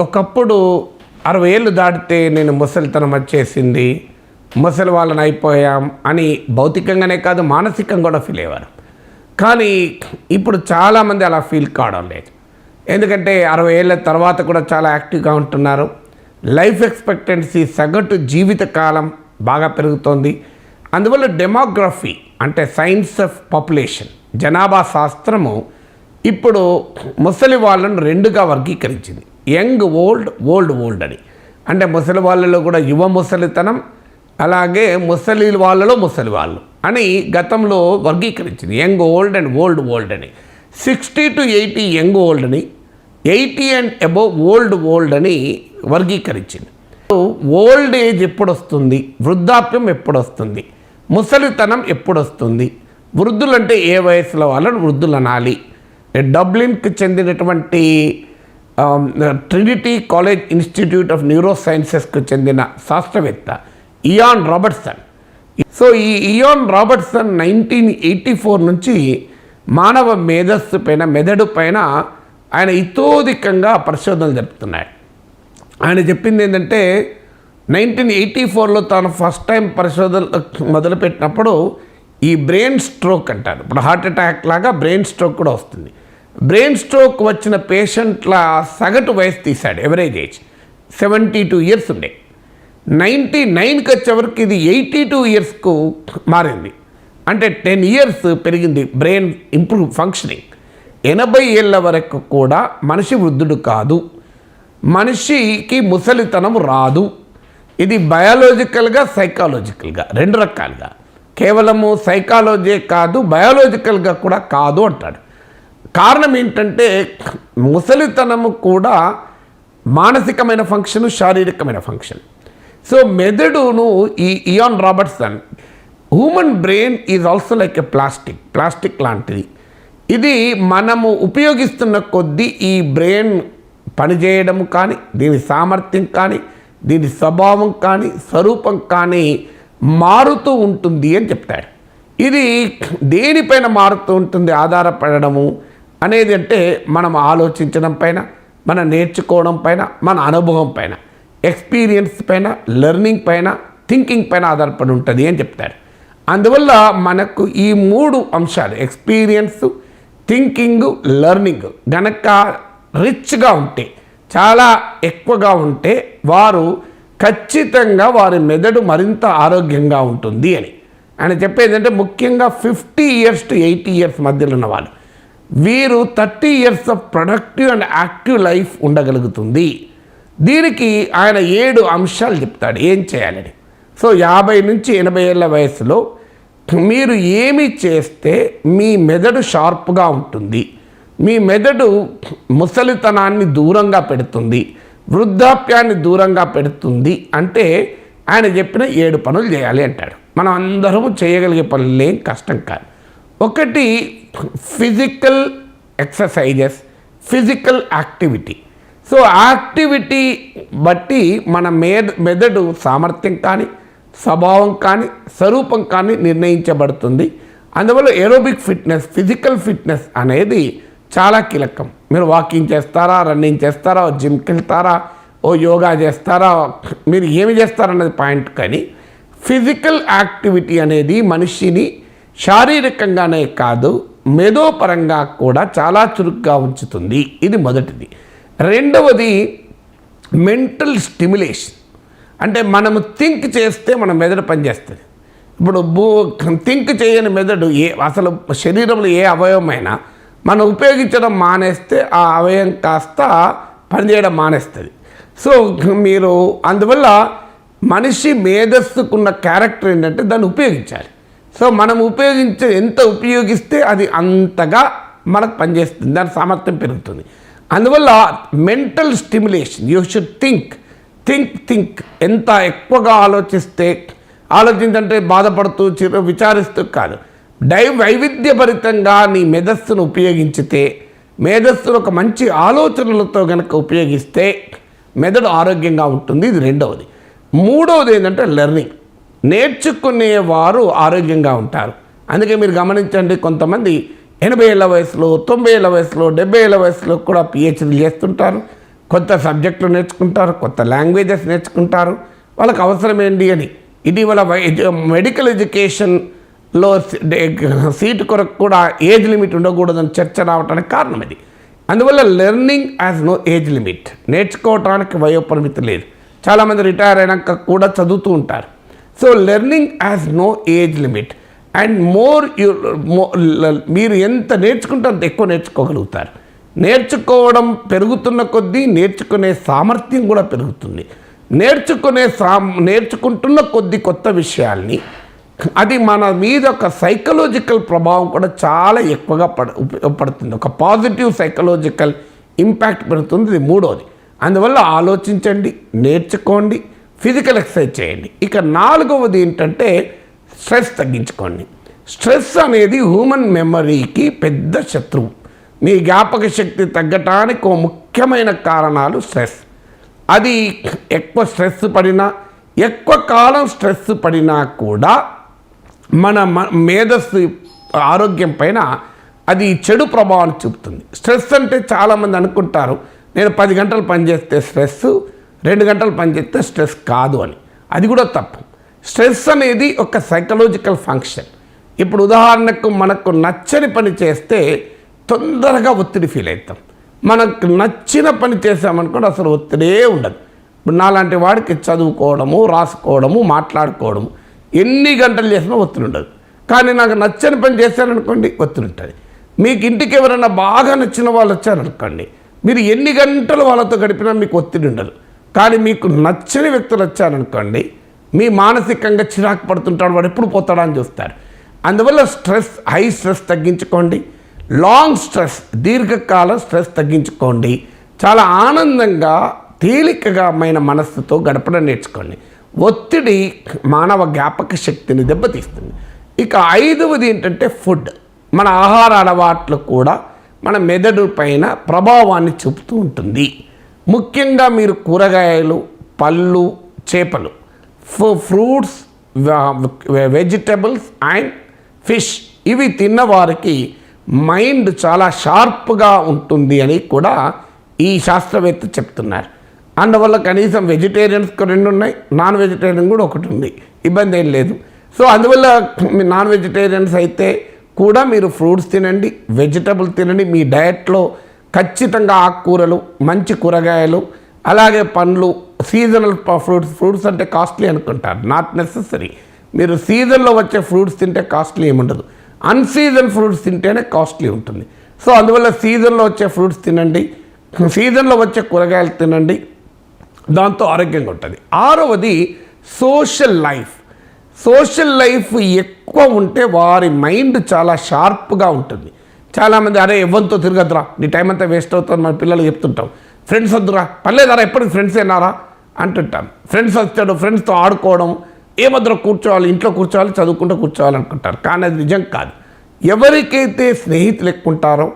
ఒకప్పుడు 60 ఏళ్ళు దాటితే నేను ముసలితనం వచ్చేసింది, ముసలి వాళ్ళని అయిపోయాం అని భౌతికంగానే కాదు మానసికంగా కూడా ఫీల్ అయ్యేవారు. కానీ ఇప్పుడు చాలామంది అలా ఫీల్ కావడం లేదు. ఎందుకంటే 60 ఏళ్ళ తర్వాత కూడా చాలా యాక్టివ్గా ఉంటున్నారు. లైఫ్ ఎక్స్పెక్టెన్సీ సగటు జీవితకాలం బాగా పెరుగుతోంది. అందువల్ల డెమోగ్రఫీ అంటే సైన్స్ ఆఫ్ పాపులేషన్ జనాభా శాస్త్రము ఇప్పుడు ముసలి వాళ్ళను రెండుగా వర్గీకరించింది. యంగ్ ఓల్డ్, ఓల్డ్ ఓల్డ్ అని. అంటే ముసలి వాళ్ళలో కూడా యువ ముసలితనం, అలాగే ముసలి వాళ్ళలో ముసలి వాళ్ళు అని గతంలో వర్గీకరించింది. Young old and old old అని. 60 to 80 యంగ్ ఓల్డ్ అని, 80 అండ్ అబోవ్ ఓల్డ్ ఓల్డ్ అని వర్గీకరించింది. ఓల్డ్ ఏజ్ ఎప్పుడు వస్తుంది, వృద్ధాప్యం ఎప్పుడు వస్తుంది, ముసలితనం ఎప్పుడు వస్తుంది, వృద్ధులంటే ఏ వయసులో వాళ్ళని వృద్ధులు అనాలి. డబ్లిన్కి చెందినటువంటి Trinity college institute of neuro సైన్సెస్కు చెందిన శాస్త్రవేత్త ఇయాన్ రాబర్ట్సన్. సో ఈ ఇయాన్ రాబర్ట్సన్ 1984 నుంచి మానవ మేధస్సు పైన, మెదడు పైన ఆయన ఇతోధికంగా పరిశోధనలు జరుపుతున్నాడు. ఆయన చెప్పింది ఏంటంటే 1984లో తాను ఫస్ట్ టైం పరిశోధనలు మొదలుపెట్టినప్పుడు ఈ బ్రెయిన్ స్ట్రోక్ అంటారు. ఇప్పుడు హార్ట్ అటాక్ లాగా బ్రెయిన్ స్ట్రోక్ కూడా వస్తుంది. బ్రెయిన్ స్ట్రోక్ వచ్చిన పేషెంట్ల సగటు వయసు తీశాడు. ఎవరేజ్ ఏజ్ 72 years ఉండే. 99కి వచ్చేవరకు ఇది 82 yearsకు మారింది. అంటే 10 years పెరిగింది బ్రెయిన్ ఇంప్రూవ్ ఫంక్షనింగ్. 80 ఏళ్ళ వరకు కూడా మనిషి వృద్ధుడు కాదు, మనిషికి ముసలితనం రాదు. ఇది బయాలజికల్గా, సైకాలజికల్గా రెండు రకాలుగా. కేవలము సైకాలజీ కాదు, బయాలజికల్గా కూడా కాదు అంటాడు. కారణం ఏంటంటే ముసలితనము కూడా మానసికమైన ఫంక్షన్, శారీరకమైన ఫంక్షన్. సో మెదడును ఈ Ian Robertson human brain is also like a plastic లాంటిది. ఇది మనము ఉపయోగిస్తున్న కొద్దీ ఈ బ్రెయిన్ పనిచేయడం కానీ, దీని సామర్థ్యం కానీ, దీని స్వభావం కానీ, స్వరూపం కానీ మారుతూ ఉంటుంది అని చెప్తాడు. ఇది దేనిపైన మారుతూ ఉంటుంది ఆధారపడము అనేది అంటే మనం ఆలోచించడం పైన, మనం నేర్చుకోవడం పైన, మన అనుభవం పైన, ఎక్స్పీరియన్స్ పైన, లెర్నింగ్ పైన, థింకింగ్ పైన ఆధారపడి ఉంటుంది అని చెప్తాడు. అందువల్ల మనకు ఈ 3 అంశాలు ఎక్స్పీరియన్స్, థింకింగ్, లెర్నింగ్ గనక రిచ్గా ఉంటే, చాలా ఎక్కువగా ఉంటే వారు ఖచ్చితంగా వారి మెదడు మరింత ఆరోగ్యంగా ఉంటుంది అని ఆయన చెప్పేది. అంటే ముఖ్యంగా 50 years to 80 years మధ్యలో ఉన్న వాళ్ళు, వీరు 30 years of productive and active life ఉండగలుగుతుంది. దీనికి ఆయన 7 అంశాలు చెప్తాడు ఏం చేయాలని. సో 50 నుంచి 80 ఏళ్ళ వయసులో మీరు ఏమి చేస్తే మీ మెదడు షార్ప్గా ఉంటుంది, మీ మెదడు ముసలితనాన్ని దూరంగా పెడుతుంది, వృద్ధాప్యాన్ని దూరంగా పెడుతుంది అంటే ఆయన చెప్పిన 7 పనులు చేయాలి అంటాడు. మనం అందరము చేయగలిగే పనులు ఏం కష్టం కాదు. ఒకటి physical exercises, physical activity. So activity బట్టి మన మెదడు సామర్థ్యం కానీ, స్వభావం కానీ, స్వరూపం కానీ నిర్ణయించబడుతుంది. అందువల్ల ఏరోబిక్ ఫిట్నెస్, ఫిజికల్ ఫిట్నెస్ అనేది చాలా కీలకం. మీరు వాకింగ్ చేస్తారా, రన్నింగ్ చేస్తారా, జిమ్కి వెళ్తారా, ఓ యోగా చేస్తారా, మీరు ఏమి చేస్తారన్నది పాయింట్. కానీ ఫిజికల్ యాక్టివిటీ అనేది మనిషిని శారీరకంగానే కాదు మేధోపరంగా కూడా చాలా చురుగ్గా ఉంచుతుంది. ఇది మొదటిది. రెండవది మెంటల్ స్టిమ్యులేషన్. అంటే మనము థింక్ చేస్తే మన మెదడు పనిచేస్తుంది. ఇప్పుడు థింక్ చేయని మెదడు అసలు శరీరంలో ఏ అవయవమైనా మనం ఉపయోగించడం మానేస్తే ఆ అవయవం కాస్త పనిచేయడం మానేస్తుంది. సో మీరు అందువల్ల మనిషి మేధస్సుకున్న క్యారెక్టర్ ఏంటంటే దాన్ని ఉపయోగించాలి. సో మనం ఎంత ఉపయోగిస్తే అది అంతగా మనకు పనిచేస్తుంది, దాని సామర్థ్యం పెరుగుతుంది. అందువల్ల mental stimulation, you should think. ఎంత ఎక్కువగా ఆలోచించంటే బాధపడుతూ విచారిస్తూ కాదు, వైవిధ్యభరితంగా నీ మేధస్సును ఉపయోగించితే, మేధస్సును ఒక మంచి ఆలోచనలతో కనుక ఉపయోగిస్తే మెదడు ఆరోగ్యంగా ఉంటుంది. ఇది రెండవది. మూడవది ఏంటంటే లెర్నింగ్. నేర్చుకునేవారు ఆరోగ్యంగా ఉంటారు. అందుకే మీరు గమనించండి, కొంతమంది 80 ఏళ్ళ వయసులో, 90 ఏళ్ళ వయసులో, 70 ఏళ్ళ వయసులో కూడా పిహెచ్డీలు చేస్తుంటారు. కొత్త సబ్జెక్టులు నేర్చుకుంటారు, కొత్త లాంగ్వేజెస్ నేర్చుకుంటారు, వాళ్ళకి అవసరం ఏంటి అని. ఇటీవల మెడికల్ ఎడ్యుకేషన్లో సీటు కొరకు కూడా ఏజ్ లిమిట్ ఉండకూడదని చర్చ రావడానికి కారణం ఇది. అందువల్ల learning as no age limit, నేర్చుకోవటానికి వయోపరిమితి లేదు. చాలామంది రిటైర్ అయినాక కూడా చదువుతూ ఉంటారు. So learning as no age limit and మీరు ఎంత నేర్చుకుంటే అంత ఎక్కువ నేర్చుకోగలుగుతారు. నేర్చుకోవడం పెరుగుతున్న కొద్దీ నేర్చుకునే సామర్థ్యం కూడా పెరుగుతుంది. నేర్చుకుంటున్న కొద్ది కొత్త విషయాల్ని అది మన మీద ఒక సైకలాజికల్ ప్రభావం కూడా చాలా ఎక్కువగా పడుతుంది. ఒక పాజిటివ్ సైకలాజికల్ ఇంపాక్ట్ పెడుతుంది. ఇది మూడోది. అందువల్ల ఆలోచించండి, నేర్చుకోండి, ఫిజికల్ ఎక్సర్సైజ్ చేయండి. ఇక నాలుగవది ఏంటంటే స్ట్రెస్ తగ్గించుకోండి. స్ట్రెస్ అనేది హ్యూమన్ మెమరీకి పెద్ద శత్రువు. మీ జ్ఞాపక శక్తి తగ్గటానికి ఒక ముఖ్యమైన కారణాలు స్ట్రెస్. అది ఎక్కువ స్ట్రెస్ పడినా, ఎక్కువ కాలం స్ట్రెస్ పడినా కూడా మన మేధస్సు ఆరోగ్యం పైన అది చెడు ప్రభావాన్ని చూపుతుంది. స్ట్రెస్ అంటే చాలామంది అనుకుంటారు నేను 10 గంటలు పనిచేస్తే స్ట్రెస్, 2 గంటలు పనిచేస్తే స్ట్రెస్ కాదు అని. అది కూడా తప్పు. స్ట్రెస్ అనేది ఒక సైకలాజికల్ ఫంక్షన్. ఇప్పుడు ఉదాహరణకు మనకు నచ్చని పని చేస్తే తొందరగా ఒత్తిడి ఫీల్ అవుతాం. మనకు నచ్చిన పని చేసామనుకోండి అసలు ఒత్తిడే ఉండదు. ఇప్పుడు నాలాంటి వాడికి చదువుకోవడము, రాసుకోవడము, మాట్లాడుకోవడము ఎన్ని గంటలు చేసినా ఒత్తిడి ఉండదు. కానీ నాకు నచ్చని పని చేశారనుకోండి ఒత్తిడి ఉంటుంది. మీకు ఇంటికి ఎవరైనా బాగా నచ్చిన వాళ్ళు వచ్చారనుకోండి, మీరు ఎన్ని గంటలు వాళ్ళతో గడిపినా మీకు ఒత్తిడి ఉండదు. కానీ మీకు నచ్చని వ్యక్తులు వచ్చారనుకోండి, మీ మానసికంగా చిరాకు పడుతుంటాడు, వాడు ఎప్పుడు పోతాడా అని చూస్తారు. అందువల్ల హై స్ట్రెస్ తగ్గించుకోండి. లాంగ్ స్ట్రెస్, దీర్ఘకాల స్ట్రెస్ తగ్గించుకోండి. చాలా ఆనందంగా తేలికమైన మనస్సుతో గడపడం నేర్చుకోండి. ఒత్తిడి మానవ జ్ఞాపక శక్తిని దెబ్బతీస్తుంది. ఇక ఐదవది ఏంటంటే ఫుడ్. మన ఆహార అలవాట్లు కూడా మన మెదడు పైన ప్రభావాన్ని చూపుతూ ఉంటుంది. ముఖ్యంగా మీరు కూరగాయలు, పళ్ళు, చేపలు, ఫ్రూట్స్, వెజిటబుల్స్ అండ్ ఫిష్ ఇవి తిన్నవారికి మైండ్ చాలా షార్ప్గా ఉంటుంది అని కూడా ఈ శాస్త్రవేత్త చెప్తున్నారు. అందువల్ల కనీసం వెజిటేరియన్స్కి 2 ఉన్నాయి, నాన్ వెజిటేరియన్ కూడా 1 ఉంది, ఇబ్బంది ఏం లేదు. సో అందువల్ల నాన్ వెజిటేరియన్స్ అయితే కూడా మీరు ఫ్రూట్స్ తినండి, వెజిటబుల్ తినండి. మీ డయట్లో ఖచ్చితంగా ఆకుకూరలు, మంచి కూరగాయలు, అలాగే పండ్లు, సీజనల్ ఫ్రూట్స్ అంటే కాస్ట్లీ అనుకుంటారు, నాట్ నెసెసరీ. మీరు సీజన్లో వచ్చే ఫ్రూట్స్ తింటే కాస్ట్లీ ఏముండదు. అన్సీజన్ ఫ్రూట్స్ తింటేనే కాస్ట్లీ ఉంటుంది. సో అందువల్ల సీజన్లో వచ్చే ఫ్రూట్స్ తినండి, సీజన్లో వచ్చే కూరగాయలు తినండి, దాంతో ఆరోగ్యంగా ఉంటుంది. ఆరవది సోషల్ లైఫ్. సోషల్ లైఫ్ ఎక్కువ ఉంటే వారి మైండ్ చాలా షార్ప్గా ఉంటుంది. చాలామంది అరే ఎవరితో తిరగద్దురా, నీ టైం అంతా వేస్ట్ అవుతుంది మన పిల్లలు చెప్తుంటాం. ఫ్రెండ్స్ వద్దురా, పర్లేదారా ఎప్పటికి ఫ్రెండ్స్ ఏనారా అంటుంటాం. ఫ్రెండ్స్ వచ్చాడు, ఫ్రెండ్స్తో ఆడుకోవడం, ఏమద్దురా కూర్చోవాలి, ఇంట్లో కూర్చోవాలి, చదువుకుంటూ కూర్చోవాలి అనుకుంటారు. కానీ అది నిజం కాదు. ఎవరికైతే స్నేహితులు ఎక్కువ ఉంటారో,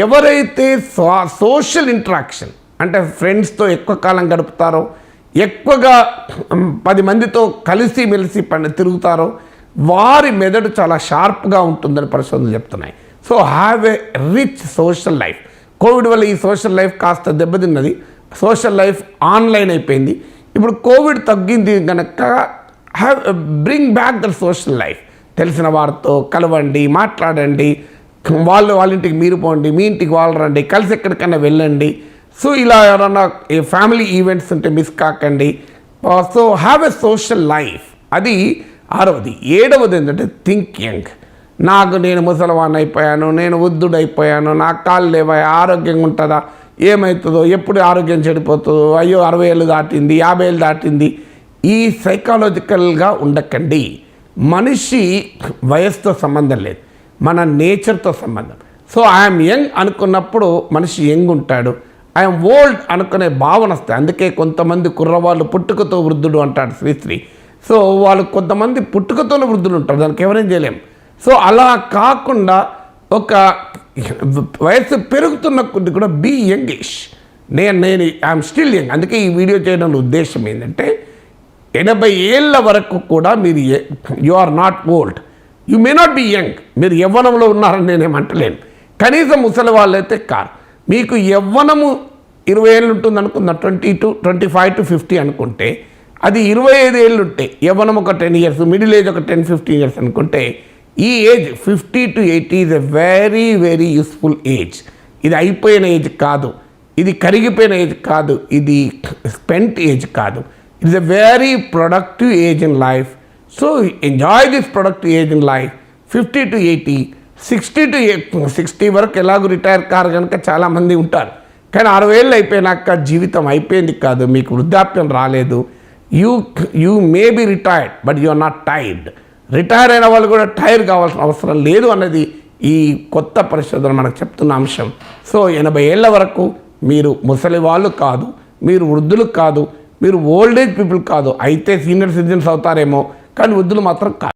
ఎవరైతే సోషల్ ఇంటరాక్షన్ అంటే ఫ్రెండ్స్తో ఎక్కువ కాలం గడుపుతారో, ఎక్కువగా 10 మందితో కలిసిమెలిసి తిరుగుతారో వారి మెదడు చాలా షార్ప్గా ఉంటుందని పరిశోధనలు చెప్తున్నాయి. So have a rich social life. Covid వల్ల ఈ సోషల్ లైఫ్ కాస్త దెబ్బతిన్నది. సోషల్ లైఫ్ ఆన్లైన్ అయిపోయింది. ఇప్పుడు కోవిడ్ తగ్గింది కనుక bring back the social life. తెలిసిన వారితో కలవండి, మాట్లాడండి, వాళ్ళ ఇంటికి మీరు పోండి, మీ ఇంటికి వాళ్ళు రండి, కలిసి ఎక్కడికైనా వెళ్ళండి. సో ఇలా ఎవరన్నా ఫ్యామిలీ ఈవెంట్స్ ఉంటే మిస్ కాకండి. So have a social life. అది ఆరవది. ఏడవది ఏంటంటే థింక్ యంగ్. నేను ముసలివాణ్ణి అయిపోయాను, నేను వృద్ధుడైపోయాను, నా కాళ్ళు లేవా, ఆరోగ్యంగా ఉంటుందా, ఏమవుతుందో, ఎప్పుడు ఆరోగ్యం చెడిపోతుందో, అయ్యో 60 ఏళ్ళు దాటింది, 50 ఏళ్ళు దాటింది, ఈ సైకాలజికల్గా ఉండకండి. మనిషి వయసుతో సంబంధం లేదు, మన నేచర్తో సంబంధం. సో ఐఎమ్ యంగ్ అనుకున్నప్పుడు మనిషి యంగ్ ఉంటాడు, ఐఎమ్ ఓల్డ్ అనుకునే భావన వస్తాయి. అందుకే కొంతమంది కుర్రవాళ్ళు పుట్టుకతో వృద్ధుడు అంటాడు శ్రీశ్రీ. సో వాళ్ళు కొంతమంది పుట్టుకతోనే వృద్ధులు ఉంటారు, దానికి ఎవరేం చేయలేం. సో అలా కాకుండా ఒక వయసు పెరుగుతున్న కొద్ది కూడా బీ యంగిష్. నేను ఐఎమ్ స్టిల్ యంగ్. అందుకే ఈ వీడియో చేయడం ఉద్దేశం ఏంటంటే 80 ఏళ్ళ వరకు కూడా మీరు you are not old, you may not be young. మీరు యవ్వనంలో ఉన్నారని నేనేమంటలేను, కనీసం ముసలి వాళ్ళైతే కాదు. మీకు యవ్వనము 20 ఏళ్ళు ఉంటుంది అనుకుందాం, 25 to 50 అనుకుంటే, అది 25 ఏళ్ళు ఉంటే, యవ్వనం ఒక 10 years, మిడిల్ ఏజ్ ఒక 10-15 years అనుకుంటే, ఈ age 50 to 80 is a very very useful age. ఇది అయిపోయిన ఏజ్ కాదు, ఇది కరిగిపోయిన ఏజ్ కాదు, ఇది స్పెంట్ ఏజ్ కాదు. It's a very productive age in life. So enjoy this productive age in life. 50 to 80, 60 to 60 వరకు ఎలాగో రిటైర్ కారు కనుక చాలామంది ఉంటారు. కానీ 60 ఏళ్ళు అయిపోయినాక జీవితం అయిపోయింది కాదు, మీకు వృద్ధాప్యం రాలేదు. You may be retired but you are not tired. Retire అయిన వాళ్ళు కూడా టైర్ కావాల్సిన అవసరం లేదు అన్నది ఈ కొత్త పరిశోధన మనకు చెప్తున్న అంశం. సో 80 ఏళ్ళ వరకు మీరు ముసలి వాళ్ళు కాదు, మీరు వృద్ధులు కాదు, మీరు ఓల్డ్ ఏజ్ పీపుల్ కాదు. అయితే సీనియర్ సిటిజన్స్ అవుతారేమో, కానీ వృద్ధులు మాత్రం కాదు.